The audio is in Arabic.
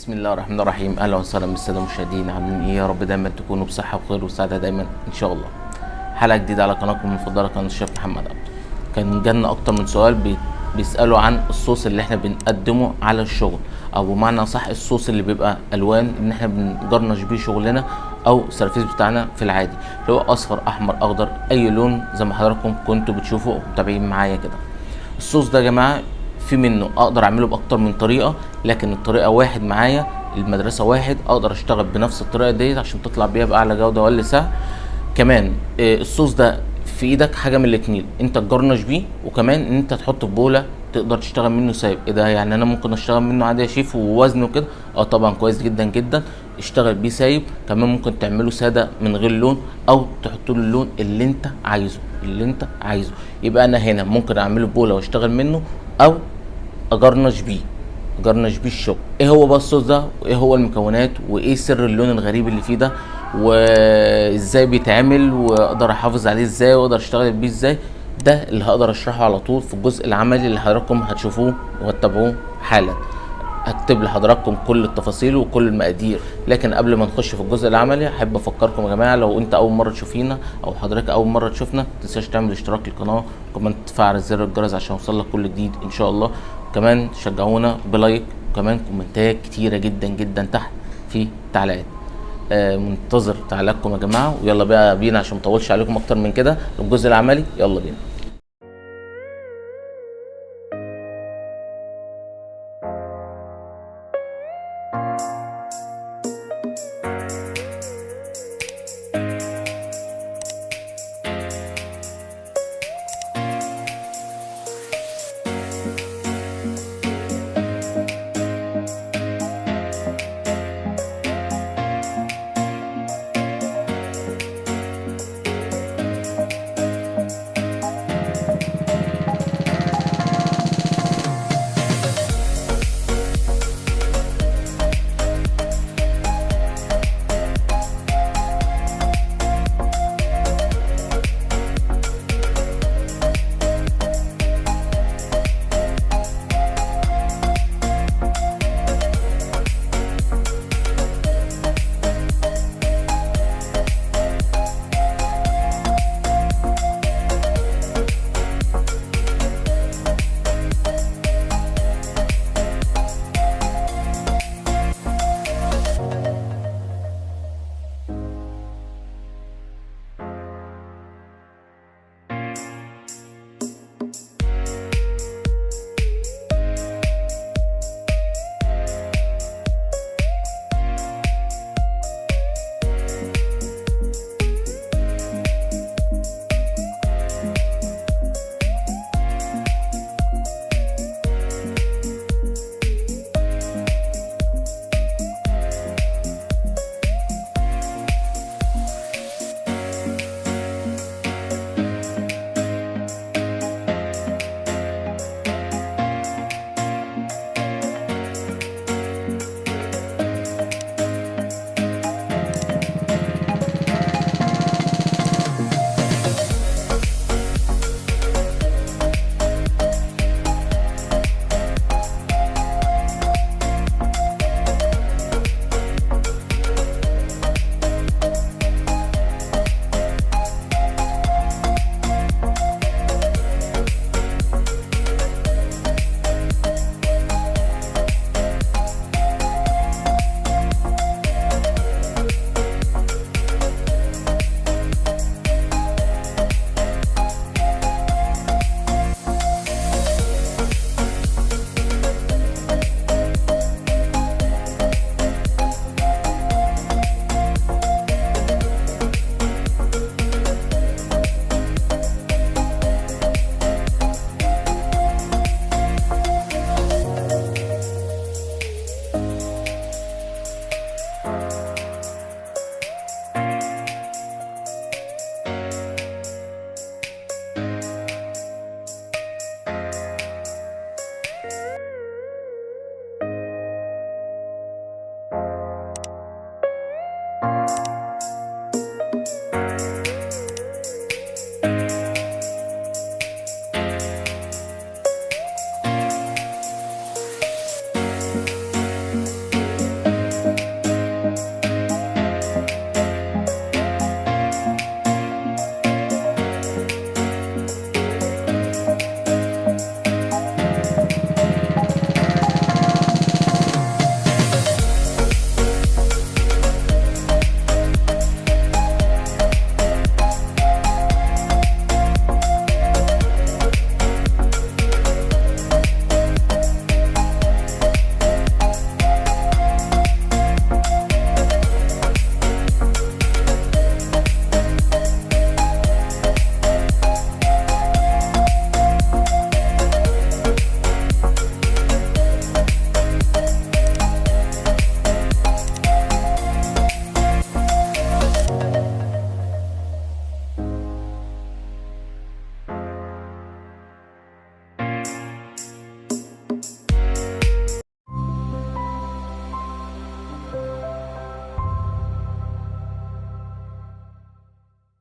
بسم الله الرحمن الرحيم. اهلا وسهلا بالساده المشاهدين، عاملين ايه؟ يا رب دايما تكونوا بصحه وخير وسعاده دايما ان شاء الله. حلقه جديده على قناتكم المفضله، قناه الشيف محمد عبده. كان جالنا اكتر من سؤال بيسالوا عن الصوص اللي احنا بنقدمه على الشغل، او بمعنى صح الصوص اللي بيبقى الوان ان احنا بنجرنش بيه شغلنا او السرفيس بتاعنا في العادي، اللي هو اصفر احمر اخضر اي لون زي ما حضراتكم كنتوا بتشوفوا ومتابعين معايا كده. الصوص ده يا جماعه في منه اقدر اعمله باكتر من طريقه، لكن الطريقه واحد معايا، المدرسه واحد، اقدر اشتغل بنفس الطريقه ديت عشان تطلع بيها باعلى جوده واقل سعر. كمان الصوص ده في ايدك حاجه من الاتنين، انت تجرنش بيه، وكمان ان انت تحطه في بوله تقدر تشتغل منه سايب. ايه ده؟ يعني انا ممكن اشتغل منه عادي يا شيف ووزنه كده؟ اه طبعا كويس جدا جدا، اشتغل بيه سايب. كمان ممكن تعمله ساده من غير لون، او تحط له اللون اللي انت عايزه. يبقى انا هنا ممكن اعمله بوله واشتغل منه، او اجرنش بيه الشغل. ايه هو بقى الصوص ده، وايه هو المكونات، وايه سر اللون الغريب اللي فيه ده، وازاي بيتعمل، واقدر احافظ عليه ازاي، واقدر اشتغل بيه ازاي؟ ده اللي هقدر اشرحه على طول في الجزء العملي اللي حضراتكم هتشوفوه وهتتابعوه حالا. هكتب لحضراتكم كل التفاصيل وكل المقادير، لكن قبل ما نخش في الجزء العملي احب افكركم يا جماعه، لو انت اول مره تشوفينا او حضرتك اول مره تشوفنا، متنساش تعمل اشتراك للقناه، وكمان تفعل زر الجرس عشان يوصلك كل جديد ان شاء الله. كمان شجعونا بلايك، وكمان كومنتات كتيره جدا جدا تحت في التعليقات. منتظر تعليقاتكم يا جماعه، ويلا بقى بينا عشان مطولش عليكم اكتر من كده الجزء العملي. يلا بينا.